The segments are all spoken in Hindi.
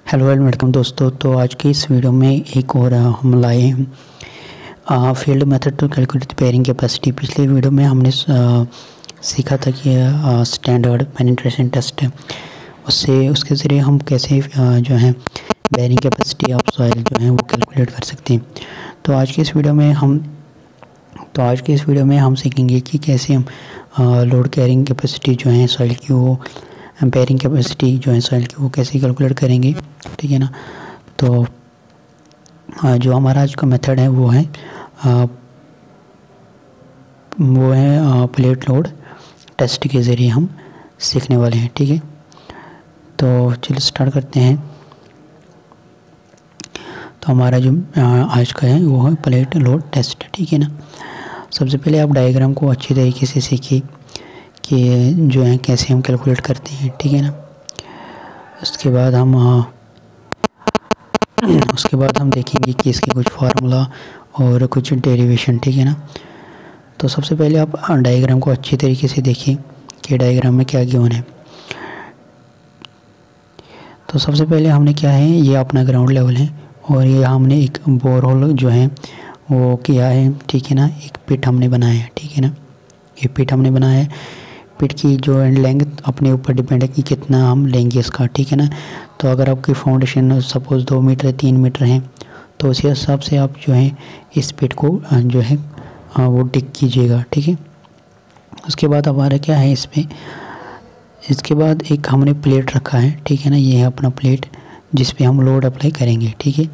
हेलो एंड वेलकम दोस्तों। तो आज की इस वीडियो में एक और हम लाए हैं field method to calculate bearing capacity. पिछले वीडियो में हमने सीखा था कि स्टैंडर्ड पेनिट्रेशन टेस्ट है, उसके ज़रिए हम कैसे जो है बेयरिंग कैपेसिटी ऑफ सॉइल जो है वो कैलकुलेट कर सकते हैं। तो आज की इस वीडियो में हम सीखेंगे कि कैसे हम लोड कैरिंग कैपेसिटी जो है सॉइल की वो बेयरिंग कैपेसिटी जो है सॉइल की वो कैसे कैलकुलेट करेंगे, ठीक है ना। तो जो हमारा आज का मेथड है वो है प्लेट लोड टेस्ट के ज़रिए हम सीखने वाले हैं, ठीक है। तो चलिए स्टार्ट करते हैं। तो हमारा जो आज का है वो है प्लेट लोड टेस्ट, ठीक है ना। सबसे पहले आप डायग्राम को अच्छी तरीके से सीखिए कि जो है कैसे हम कैलकुलेट करते हैं, ठीक है ना। उसके बाद हम देखेंगे कि इसके कुछ फार्मूला और कुछ डेरिवेशन, ठीक है ना। तो सबसे पहले आप डायग्राम को अच्छी तरीके से देखिए कि डायग्राम में क्या गिवन है। तो सबसे पहले हमने क्या है, ये अपना ग्राउंड लेवल है और ये हमने एक बोरहोल जो है वो किया है, ठीक है ना। एक पिट हमने बनाया है, ठीक है ना। ये पिट हमने बनाया है। पिट की जो लेंथ अपने ऊपर डिपेंड है कि कितना हम लेंगे इसका, ठीक है ना। तो अगर आपकी फाउंडेशन सपोज़ 2 मीटर 3 मीटर है तो उसी हिसाब से आप जो है इस पिट को जो है वो डिग कीजिएगा, ठीक है। उसके बाद हमारा क्या है इसके बाद एक हमने प्लेट रखा है, ठीक है ना। ये है अपना प्लेट जिस पे हम लोड अप्लाई करेंगे, ठीक है।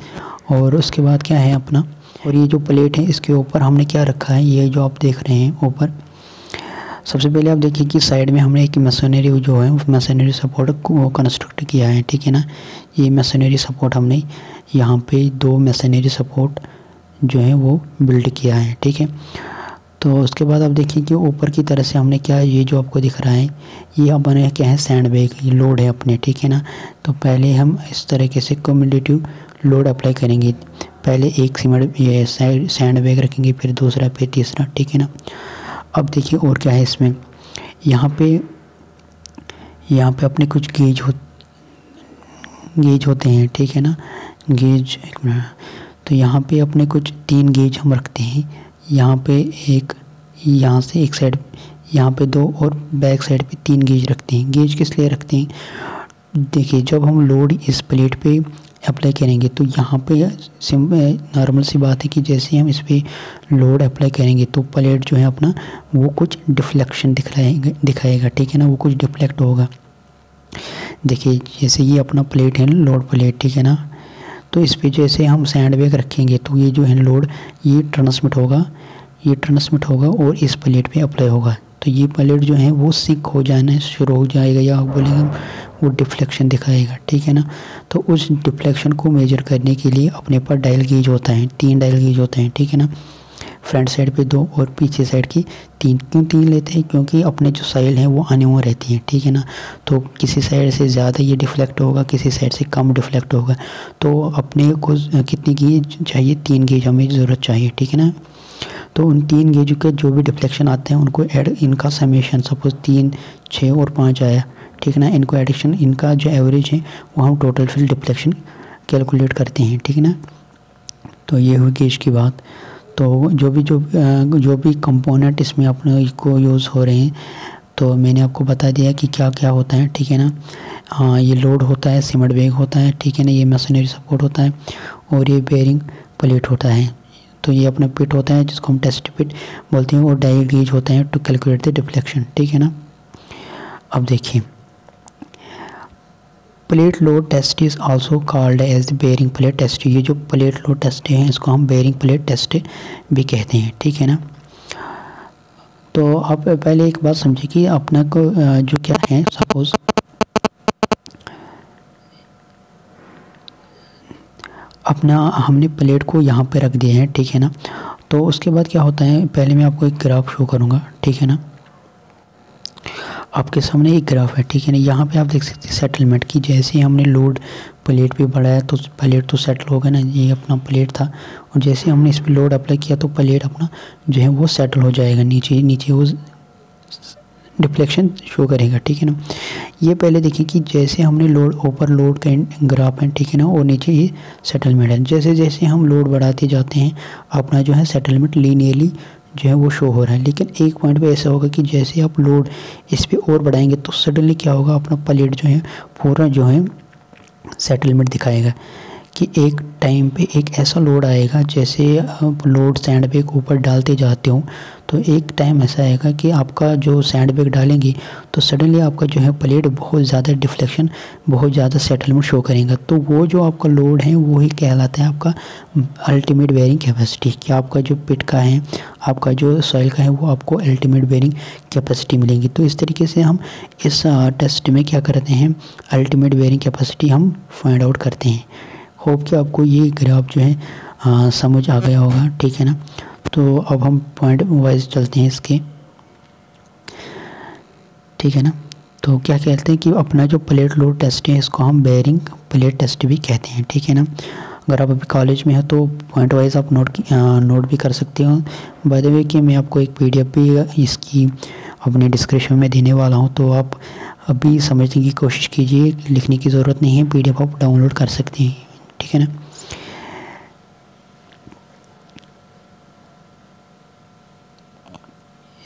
और उसके बाद क्या है अपना, और ये जो प्लेट है इसके ऊपर हमने क्या रखा है, ये जो आप देख रहे हैं ऊपर, सबसे पहले आप देखिए कि साइड में हमने एक मशीनरी जो है मशीनरी सपोर्ट को कंस्ट्रक्ट किया है, ठीक है ना। ये मशीनरी सपोर्ट हमने यहाँ पे 2 मशीनरी सपोर्ट जो है वो बिल्ड किया है, ठीक है। तो उसके बाद आप देखिए कि ऊपर की तरफ से हमने क्या, ये जो आपको दिख रहा है ये अपने क्या है सैंड बैग लोड है अपने, ठीक है ना। तो पहले हम इस तरीके से क्यूमुलेटिव लोड अप्लाई करेंगे। पहले एक सीमेंट ये सैंड बैग रखेंगे, फिर दूसरा, फिर तीसरा, ठीक है ना। अब देखिए और क्या है इसमें, यहाँ पे अपने कुछ गेज होते हैं, ठीक है ना। गेज, एक मिनट। तो यहाँ पे अपने कुछ 3 गेज हम रखते हैं। यहाँ पे एक, यहाँ से एक साइड, यहाँ पे 2 और बैक साइड पे 3 गेज रखते हैं। गेज किस लिए रखते हैं, देखिए जब हम लोड इस प्लेट पे अप्लाई करेंगे तो यहाँ पे नॉर्मल सी बात है कि जैसे हम इस पे लोड अप्लाई करेंगे तो प्लेट जो है अपना वो कुछ डिफ्लेक्शन दिखाएगा, ठीक है ना। वो कुछ डिफ्लेक्ट होगा। देखिए जैसे ये अपना प्लेट है लोड प्लेट, ठीक है ना। तो इस पे जैसे हम सैंड बैग रखेंगे तो ये जो है लोड ये ट्रांसमिट होगा और इस प्लेट पे अप्लाई होगा। तो ये प्लेट जो है वो सिंक हो जाना शुरू हो जाएगा, या बोलेंगे वो डिफ्लेक्शन दिखाएगा, ठीक है ना। तो उस डिफ्लेक्शन को मेजर करने के लिए अपने पास डायल गेज होता है, 3 डायल गेज होते हैं, ठीक है ना। फ्रंट साइड पे 2 और पीछे साइड की 3। क्यों 3 लेते हैं, क्योंकि अपने जो साइल हैं वो अनइवन रहती हैं, ठीक है ना। तो किसी साइड से ज़्यादा ये डिफ्लेक्ट होगा, किसी साइड से कम डिफ्लेक्ट होगा। तो अपने को कितनी गेज चाहिए, 3 गेज हमें ज़रूरत चाहिए, ठीक है ना। तो उन 3 गेज के जो भी डिफ्लेक्शन आते हैं उनको ऐड, इनका समेशन सपोज 3, 6 और 5 आया, ठीक है ना। इनको एडिक्शन, इनका जो एवरेज है वो हम टोटल फील्ड डिफ्लेक्शन कैलकुलेट करते हैं, ठीक है ना। तो ये हुई गेज की बात। तो जो भी कंपोनेंट इसमें अपने को यूज़ हो रहे हैं तो मैंने आपको बता दिया कि क्या क्या होता है, ठीक है ना। हाँ, ये लोड होता है, सीमेंट बैग होता है, ठीक है ना। ये मशीनरी सपोर्ट होता है और ये बेयरिंग प्लेट होता है। तो ये अपना पिट होता है जिसको हम टेस्ट पिट बोलते हैं, और डायल गेज होता है टू कैलकुलेट द डिफ्लेक्शन, ठीक है ना। अब देखिए plate load test is also called as the bearing plate test. ये जो प्लेट लोड टेस्ट है इसको हम बेयरिंग प्लेट टेस्ट भी कहते हैं, ठीक है ना। तो आप पहले एक बात समझिए कि अपना को जो क्या है, सपोज अपना हमने प्लेट को यहाँ पे रख दिया है, ठीक है ना। तो उसके बाद क्या होता है, पहले मैं आपको एक ग्राफ शो करूँगा, ठीक है ना। आपके सामने एक ग्राफ है, ठीक है ना। यहाँ पे आप देख सकते हैं सेटलमेंट की, जैसे ही हमने लोड प्लेट पे बढ़ाया तो प्लेट तो सेटल होगा ना। ये अपना प्लेट था और जैसे हमने इस पर लोड अप्लाई किया तो प्लेट अपना जो है वो सेटल हो जाएगा, नीचे वो डिफ्लेक्शन शो करेगा, ठीक है ना। ये पहले देखिए कि जैसे हमने लोड ऊपर लोड का ग्राफ है, ठीक है ना, और नीचे ये सेटलमेंट है। जैसे जैसे हम लोड बढ़ाते जाते हैं अपना जो है सेटलमेंट लीनियरली जो है वो शो हो रहा है। लेकिन एक पॉइंट पे ऐसा होगा कि जैसे आप लोड इस पे और बढ़ाएंगे तो सडनली क्या होगा, अपना प्लेट जो है पूरा जो है सेटलमेंट दिखाएगा कि एक टाइम पे एक ऐसा लोड आएगा, जैसे आप लोड सैंड बैग ऊपर डालते जाते हो तो एक टाइम ऐसा आएगा कि आपका जो सैंड बैग डालेंगे तो सडनली आपका जो है प्लेट बहुत ज़्यादा डिफ्लेक्शन, बहुत ज़्यादा सेटलमेंट शो करेगा। तो वो जो आपका लोड है वो ही कहलाता है आपका अल्टीमेट बेयरिंग कैपेसिटी, कि आपका जो पिट का है, आपका जो सॉइल का है, वो आपको अल्टीमेट बेयरिंग कैपेसिटी मिलेगी। तो इस तरीके से हम इस टेस्ट में क्या करते हैं, अल्टीमेट बेयरिंग कैपेसिटी हम फाइंड आउट करते हैं। होप कि आपको ये ग्राफ जो है समझ आ गया होगा, ठीक है ना। तो अब हम पॉइंट वाइज चलते हैं इसके, ठीक है ना। तो क्या कहते हैं कि अपना जो प्लेट लोड टेस्ट है इसको हम बेयरिंग प्लेट टेस्ट भी कहते हैं, ठीक है ना। अगर आप अभी कॉलेज में हो तो पॉइंट वाइज आप नोट भी कर सकते हो। बाय द वे कि मैं आपको एक PDF भी इसकी अपने डिस्क्रिप्शन में देने वाला हूँ, तो आप अभी समझने की कोशिश कीजिए, लिखने की ज़रूरत नहीं है, PDF आप डाउनलोड कर सकते हैं, ठीक है ना।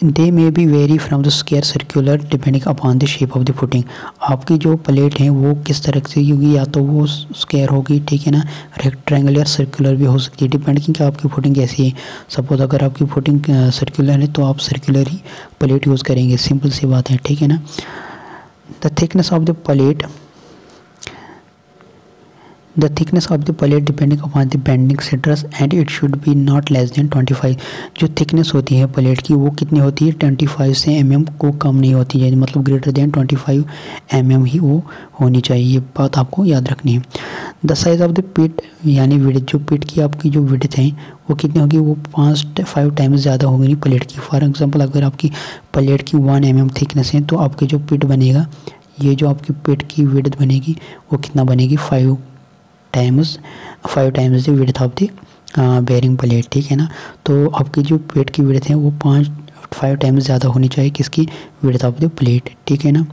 They may be vary from the square circular depending upon the shape of the footing. आपकी जो प्लेट है वो किस तरह से होगी, या तो वो स्क्वायर होगी, ठीक है ना, रेक्टेंगुलर सर्कुलर भी हो सकती है, डिपेंडिंग कि आपकी फुटिंग कैसी है। सपोज अगर आपकी फुटिंग सर्कुलर है तो आप सर्कुलर ही प्लेट यूज़ करेंगे, सिंपल सी बात है, ठीक है ना। The thickness of the plate, the thickness of the plate depending upon the bending stress and it should be not less than 25। जो thickness होती है प्लेट की वो कितनी होती है, 25 से mm को कम नहीं होती है, मतलब ग्रेटर देन 25 mm ही वो होनी चाहिए, ये बात आपको याद रखनी है। The size of the pit, यानी विड्थ, जो पिट की आपकी जो विड्थ है वो कितनी होगी, वो 5 टाइम्स ज़्यादा होगी प्लेट की। फॉर एग्जांपल अगर आपकी प्लेट की 1 mm थिकनेस है तो आपकी जो पिट बनेगा, ये जो आपकी पिट की विड्थ बनेगी वो कितना बनेगी, 5 times the width of the bearing plate, ठीक है ना। तो आपकी जो प्लेट की विड्थ है वो 5 टाइम्स ज़्यादा होनी चाहिए किसकी, विड्थ ऑफ द प्लेट, ठीक है ना।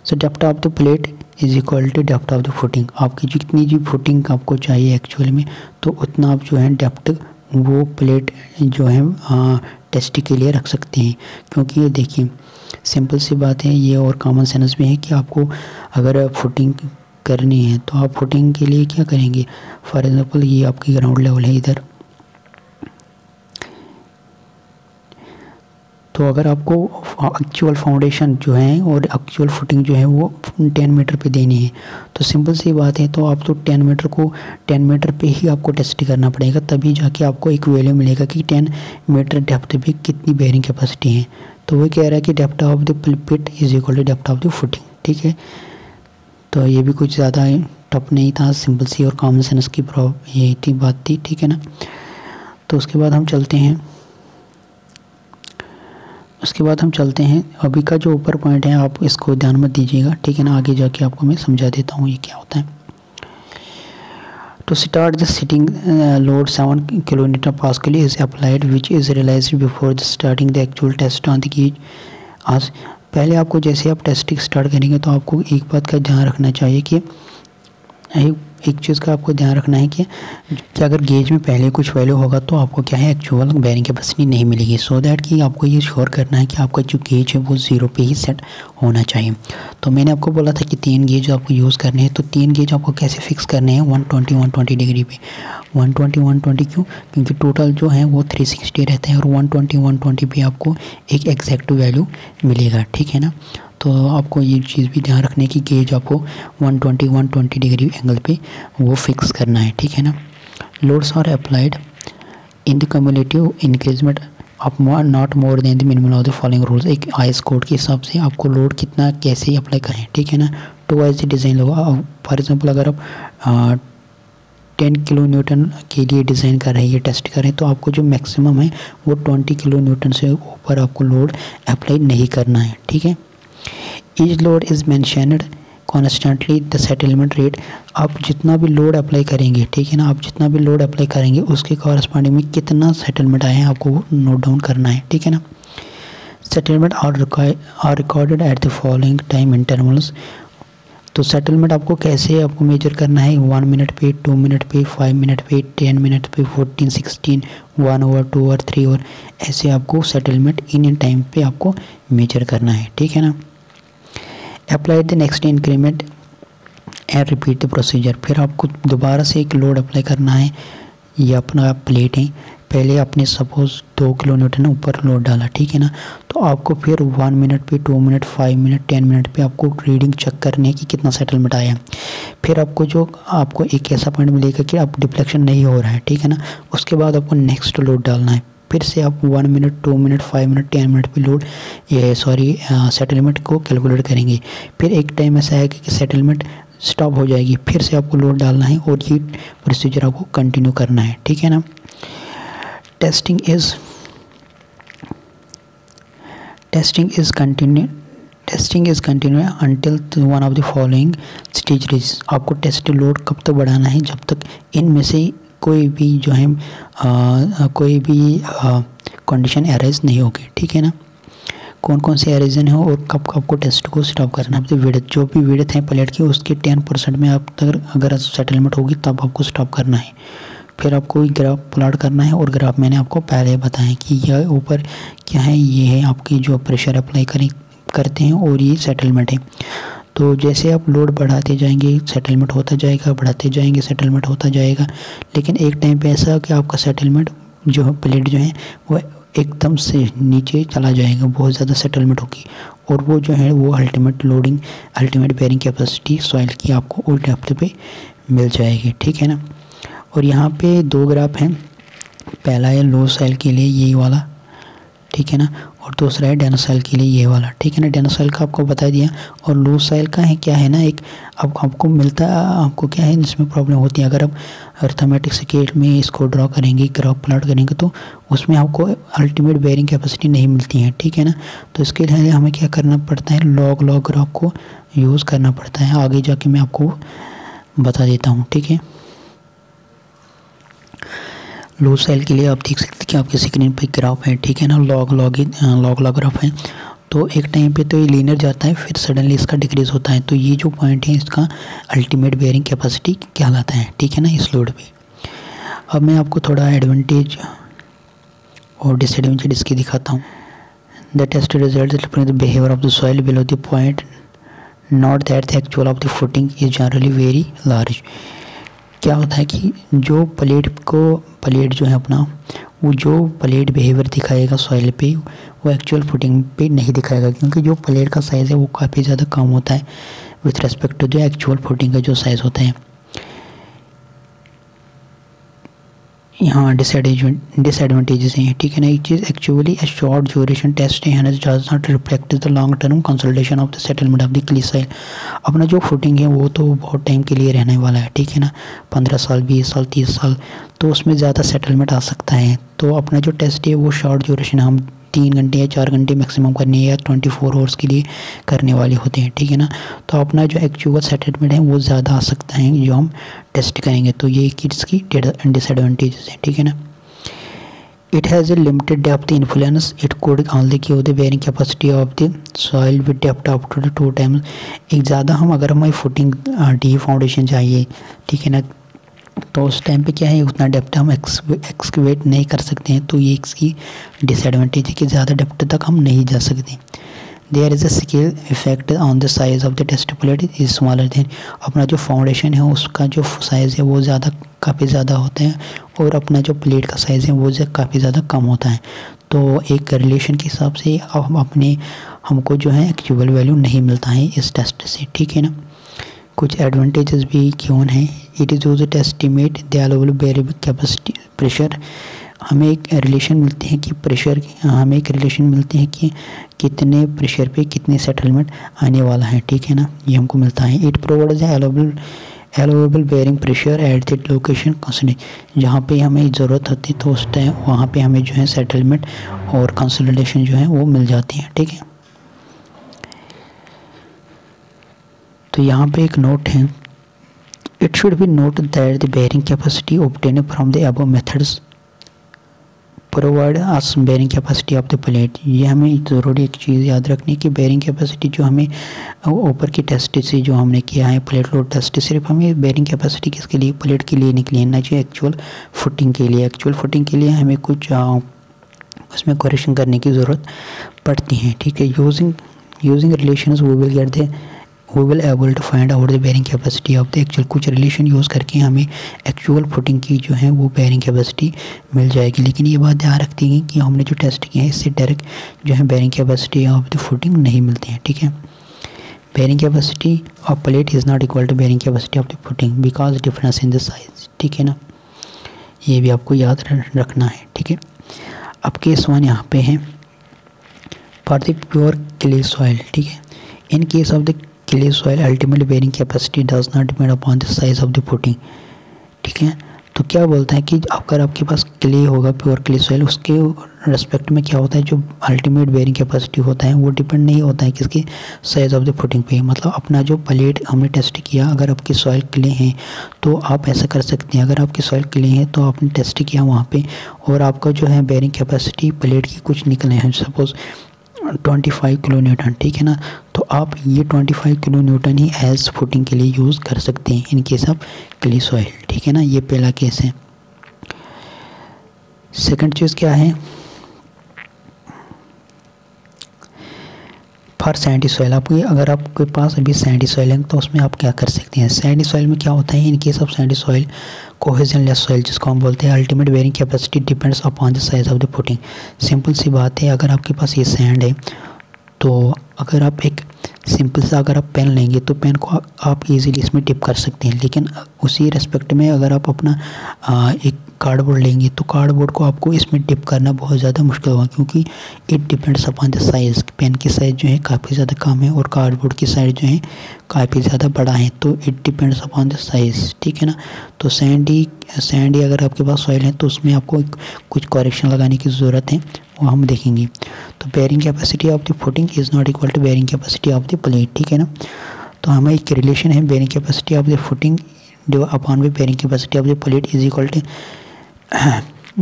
So depth of the plate is equal to depth of the footing. आपकी जितनी जी फुटिंग आपको चाहिए एक्चुअल में, तो उतना आप जो है डेप्थ वो प्लेट जो है टेस्ट के लिए रख सकते हैं। क्योंकि ये देखिए सिंपल सी बात है, ये और कॉमन सेंस में है कि आपको अगर फुटिंग करनी है तो आप फुटिंग के लिए क्या करेंगे। फॉर एग्जांपल ये आपकी ग्राउंड लेवल है इधर, तो अगर आपको एक्चुअल फाउंडेशन जो है और एक्चुअल फुटिंग जो है वो 10 मीटर पे देनी है, तो सिंपल सी बात है, तो आप तो 10 मीटर पे ही आपको टेस्ट करना पड़ेगा, तभी जाके आपको एक वैल्यू मिलेगा कि 10 मीटर डेप्थ पे कितनी बेयरिंग कैपेसिटी है। तो वो कह रहा है कि depth of the pit is equal to depth of the footing, ठीक है। तो ये भी कुछ ज़्यादा टफ नहीं था, सिंपल सी और कॉमन सेंस की ये थी बात थी, ठीक है ना। तो उसके बाद हम चलते हैं, अभी का जो ऊपर पॉइंट है आप इसको ध्यान मत दीजिएगा, ठीक है ना, आगे जाके आपको मैं समझा देता हूँ ये क्या होता है। To start the sitting load 7 kN is applied, which is realized before the starting the actual test on the gauge। आज पहले आपको जैसे आप टेस्टिंग स्टार्ट करेंगे तो आपको एक बात का ध्यान रखना चाहिए कि एक चीज़ का आपको ध्यान रखना है कि अगर गेज में पहले कुछ वैल्यू होगा तो आपको क्या है, एक्चुअल बेयरिंग कैपेसिटी नहीं मिलेगी। सो दैट कि आपको ये श्योर करना है कि आपका जो गेज है वो 0 पे ही सेट होना चाहिए। तो मैंने आपको बोला था कि 3 गेज आपको यूज़ करने हैं, तो 3 गेज आपको कैसे फिक्स करने हैं, 120 डिग्री पे। 120 क्यों, क्योंकि टोटल जो है वो 360 रहता है और 120 पे आपको एक एग्जैक्ट वैल्यू मिलेगा, ठीक है ना। तो आपको ये चीज़ भी ध्यान रखने की गेज आपको 120 डिग्री एंगल पे वो फिक्स करना है, ठीक है ना। Loads are applied in the cumulative increment of not more than the minimum of the following rules. एक आईएस कोड के हिसाब से आपको लोड कितना कैसे अप्लाई करें, ठीक है ना। टू वाइज डिज़ाइन होगा। फॉर एग्जांपल अगर आप 10 किलो न्यूटन के लिए डिज़ाइन कर रहे हैं, ये टेस्ट करें, तो आपको जो मैक्सिमम है वो 20 किलो न्यूटन से ऊपर आपको लोड अप्लाई नहीं करना है, ठीक है। Each load is mentioned constantly the settlement rate. आप जितना भी लोड अप्लाई करेंगे, ठीक है ना, आप जितना भी लोड अप्लाई करेंगे उसके कॉरस्पॉन्डिंग में कितना सेटलमेंट आए हैं आपको वो नोट डाउन करना है, ठीक है ना। Settlement are recorded at the following time intervals. तो सेटलमेंट आपको कैसे आपको मेजर करना है, 1 मिनट पे, 2 मिनट पे, 5 मिनट पे, 10 मिनट पे, 14, 16, 1 आवर, 2 आवर, 3 आवर, ऐसे आपको सेटलमेंट इन टाइम पे आपको मेजर करना है, ठीक है ना। Apply the next increment and repeat the procedure. फिर आपको दोबारा से एक लोड अप्लाई करना है। ये अपना प्लेट है, पहले आपने सपोज 2 किलो न्यूटन ऊपर लोड डाला, ठीक है ना। तो आपको फिर 1 मिनट पे, 2 मिनट, 5 मिनट, 10 मिनट पे आपको रीडिंग चेक करनी है कि कितना सेटलमेंट आया। फिर आपको एक ऐसा पॉइंट मिलेगा कि अब डिफ्लेक्शन नहीं हो रहा है, ठीक है ना। उसके बाद आपको नेक्स्ट लोड डालना है। फिर से आप 1 मिनट, 2 मिनट, 5 मिनट, 10 मिनट पे लोड सेटलमेंट को कैलकुलेट करेंगे। फिर एक टाइम ऐसा है कि सेटलमेंट स्टॉप हो जाएगी, फिर से आपको लोड डालना है और ये प्रोसीजर आपको कंटिन्यू करना है, ठीक है ना। Testing is continue until one of the following stage. आपको टेस्ट लोड कब तक बढ़ाना है, जब तक इनमें से कोई भी जो है कोई भी कंडीशन एराइज नहीं होगी, ठीक है ना। कौन कौन से एरिजन है और कब आपको टेस्ट को स्टॉप करना है। विड्थ, जो भी विड्थ है प्लेट की उसके 10% में आप तक अगर सेटलमेंट होगी तब आपको स्टॉप करना है। फिर आपको ग्राफ प्लॉट करना है और ग्राफ मैंने आपको पहले बताया कि यह ऊपर क्या है, ये है आपकी जो प्रेशर अप्लाई करते हैं और ये सेटलमेंट है। तो जैसे आप लोड बढ़ाते जाएंगे सेटलमेंट होता जाएगा, बढ़ाते जाएंगे सेटलमेंट होता जाएगा। लेकिन एक टाइम पे ऐसा कि आपका सेटलमेंट जो है प्लेट जो है वो एकदम से नीचे चला जाएगा, बहुत ज़्यादा सेटलमेंट होगी और वो जो है वो अल्टीमेट बेयरिंग कैपेसिटी सॉइल की आपको उस डेप्थ पे मिल जाएगी, ठीक है ना। और यहाँ पे 2 ग्राफ हैं, पहला है लो सॉइल के लिए ये वाला, ठीक है ना, और दूसरा है डेनो सॉइल के लिए ये वाला, ठीक है ना। डेनो सॉइल का आपको बता दिया और लो सॉइल का है क्या है ना, एक अब आपको मिलता है, आपको क्या है इसमें प्रॉब्लम होती है। अगर आप अर्थमेटिक स्केल में इसको ड्रॉ करेंगे, ग्राफ प्लॉट करेंगे तो उसमें आपको अल्टीमेट बेयरिंग कैपेसिटी नहीं मिलती है, ठीक है ना। तो इसके लिए हमें क्या करना पड़ता है, लॉग ग्राफ को यूज़ करना पड़ता है। आगे जाके मैं आपको बता देता हूँ, ठीक है। लो सॉइल के लिए आप देख सकते हैं कि आपके स्क्रीन पे ग्राफ है, ठीक है ना, लॉग ग्राफ है। तो एक टाइम पे तो ये लीनियर जाता है, फिर सडनली इसका डिक्रीज होता है। तो ये जो पॉइंट है इसका अल्टीमेट बेयरिंग कैपेसिटी कहलाता है, ठीक है ना, इस लोड पे। अब मैं आपको थोड़ा एडवांटेज और डिसएडवांटेज इसकी दिखाता हूँ। The test result the behaviour of the soil below the point, not that the actual of the footing is generally very large. क्या होता है कि जो प्लेट जो है अपना, वो जो प्लेट बिहेवियर दिखाएगा सॉइल पे वो एक्चुअल फुटिंग पे नहीं दिखाएगा, क्योंकि जो प्लेट का साइज़ है वो काफ़ी ज़्यादा कम होता है विथ रेस्पेक्ट टू जो एक्चुअल फुटिंग का जो साइज़ होता है। यहाँ डिसएडवांटेजेस हैं, ठीक है ना। एक चीज़ actually a short duration test है does not reflect the long term consolidation of the settlement of the clay soil. अपना जो फुटिंग है वो तो बहुत टाइम के लिए रहने वाला है, ठीक है ना, 15 साल, 20 साल, 30 साल, तो उसमें ज़्यादा सेटलमेंट आ सकता है। तो अपना जो टेस्ट है वो शॉर्ट ड्यूरेशन, हम 3 घंटे या 4 घंटे मैक्सिमम करने या 24 आवर्स के लिए करने वाले होते हैं, ठीक है ना। तो अपना जो एक्चुअल सेटलमेंट है वो ज़्यादा आ सकता है जो हम टेस्ट करेंगे। तो ये इसकी डिसएडवांटेजेस हैं, ठीक है ना। It has a limited depth influence, it could only give the bearing capacity of the soil with depth up to 2 times. एक ज़्यादा अगर हमें फुटिंग डीप फाउंडेशन चाहिए, ठीक है ना, तो उस टाइम पे क्या है उतना डेप्थ हम एक्सकवेट नहीं कर सकते हैं। तो ये इसकी डिसएडवांटेज है कि ज़्यादा डेप्थ तक हम नहीं जा सकते। There is a scale effect on the size of the test plate is smaller then. अपना जो फाउंडेशन है उसका जो साइज़ है वो काफ़ी ज़्यादा होता है और अपना जो प्लेट का साइज़ है वो काफ़ी ज़्यादा कम होता है। तो एक रिलेशन के हिसाब से हमको जो है एक्चुअल वैल्यू नहीं मिलता है इस टेस्ट से, ठीक है ना। कुछ एडवांटेजेस भी क्यों हैं। It is used to estimate the allowable bearing capacity pressure. हमें एक रिलेशन मिलते हैं कि कितने प्रेशर पे कितने सेटलमेंट आने वाला है, ठीक है ना, ये हमको मिलता है। It provides allowable bearing pressure at the location consolidation. जहाँ पे हमें ज़रूरत होती है तो उस टाइम वहाँ पे हमें जो है सेटलमेंट और कंसोलिडेशन जो है वो मिल जाती है, ठीक है। तो यहाँ पे एक नोट है, it should be note that the bearing capacity obtain from the above methods provide us bearing capacity of the plate. ये हमें ज़रूरी एक चीज़ याद रखनी है कि बेरिंग कैपेसिटी जो हमें ऊपर की टेस्ट से जो हमने किया है प्लेट लोड टेस्ट, सिर्फ हमें बेरिंग कैपेसिटी किसके लिए, प्लेट के लिए निकली है, ना कि एक्चुअल फुटिंग के लिए। एक्चुअल फुटिंग के लिए हमें कुछ उसमें करेक्शन करने की ज़रूरत पड़ती है। ठीक है, using relations we will able to find out the bearing capacity of the actual. कुछ रिलेशन यूज़ करके हमें एक्चुअल फुटिंग की जो है वो बेरिंग कैपेसिटी मिल जाएगी। लेकिन ये बात ध्यान रखती है कि हमने जो टेस्ट किया है इससे डायरेक्ट जो है bearing capacity of the footing नहीं मिलती है। ठीक है, bearing capacity of plate is not equal to bearing capacity of the footing because difference in the size. ठीक है ना, ये भी आपको याद रखना है। ठीक है, अब केस 1 यहाँ पे है for the pure clay soil. ठीक है, in case of the clay soil ultimate bearing capacity does not depend upon the size of the footing. ठीक है, तो क्या बोलता है कि अगर आपके पास क्ले होगा, प्योर क्ले सॉइल, उसके रेस्पेक्ट में क्या होता है, जो अल्टीमेट बेरिंग कैपेसिटी होता है वो डिपेंड नहीं होता है किसके, साइज ऑफ द फुटिंग पे। मतलब अपना जो प्लेट हमने टेस्ट किया, अगर आपकी सॉइल क्ले हैं तो आप ऐसा कर सकते हैं, अगर आपकी सॉइल क्ले हैं तो आपने टेस्ट किया वहाँ पे और आपका जो है बेरिंग कैपेसिटी प्लेट की कुछ निकले हैं, सपोज 25 किलो न्यूटन। ठीक है ना, तो आप ये 25 किलो न्यूटन ही एज फुटिंग के लिए यूज़ कर सकते हैं इन केस ऑफ क्ले सॉइल। ठीक है ना, ये पहला केस है। सेकंड चीज़ क्या है, फॉर सैंडी सॉइल। आपको अगर आपके पास अभी सैंडी सॉइल है तो उसमें आप क्या कर सकते हैं, सैंडी सॉइल में क्या होता है, in case of sandy soil cohesionless soil जिसको हम बोलते हैं, ultimate bearing capacity depends upon the size of the footing. Simple सी बात है, अगर आपके पास ये सैंड है तो अगर आप एक सिंपल सा अगर आप पेन लेंगे तो पेन को आप इजीली इसमें टिप कर सकते हैं, लेकिन उसी रेस्पेक्ट में अगर आप अपना एक कार्डबोर्ड लेंगे तो कार्डबोर्ड को आपको इसमें टिप करना बहुत ज़्यादा मुश्किल होगा, क्योंकि it depends upon the size. Pen की साइज़ जो है काफ़ी ज़्यादा कम है और कार्डबोर्ड की साइज़ जो है काफ़ी ज़्यादा बड़ा है, तो it depends upon the size. ठीक है ना, तो सैंडी अगर आपके पास सॉइल है तो उसमें आपको कुछ करेक्शन लगाने की ज़रूरत है, वो हम देखेंगे। तो bearing capacity of the footing is not equal to bearing capacity of the plate. ठीक है ना, तो हमें एक रिलेशन है, bearing capacity of the footing upon में bearing capacity of the plate is equal to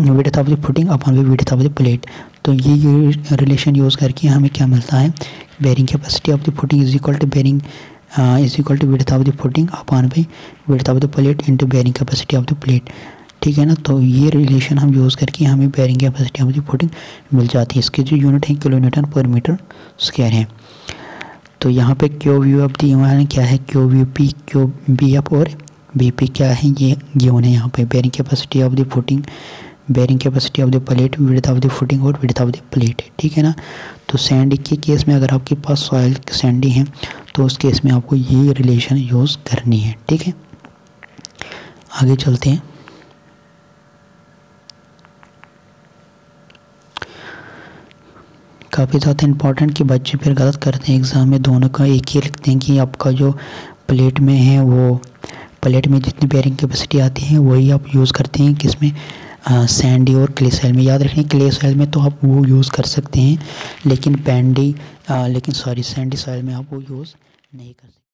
width of the footing upon में विड्थ ऑफ द प्लेट। तो ये रिलेशन यूज़ करके हमें क्या मिलता है, bearing capacity of the footing is equal to width of the footing upon में width of the plate into bearing capacity of the plate. ठीक है ना, तो ये रिलेशन हम यूज़ करके हमें bearing capacity of the footing मिल जाती है। इसके जो यूनिट है किलो न्यूटन पर मीटर स्क्वायर है। तो यहाँ पे क्यू व्यू ऑफ द क्या है, Q V P, Q B F और बी पी क्या है, ये गिवन है यहाँ पे। Bearing capacity of the footing, bearing capacity of the plate, width of the footing और विड्थ ऑफ द प्लेट। ठीक है ना, तो सैंडी के केस में अगर आपके पास सॉइल सैंडी है तो उस केस में आपको ये रिलेशन यूज़ करनी है। ठीक है, आगे चलते हैं। काफ़ी ज़्यादा इम्पॉर्टेंट कि बच्चे फिर गलत करते हैं एग्ज़ाम में, दोनों का एक ही लिखते हैं कि आपका जो प्लेट में है वो प्लेट में जितनी बेरिंग कैपेसिटी आती है वही आप यूज़ करते हैं किसमें, सैंडी और क्ले सॉइल में। याद रखें क्ले सॉइल में तो आप वो यूज़ कर सकते हैं, लेकिन सैंडी सॉइल में आप वो यूज़ नहीं कर सकते।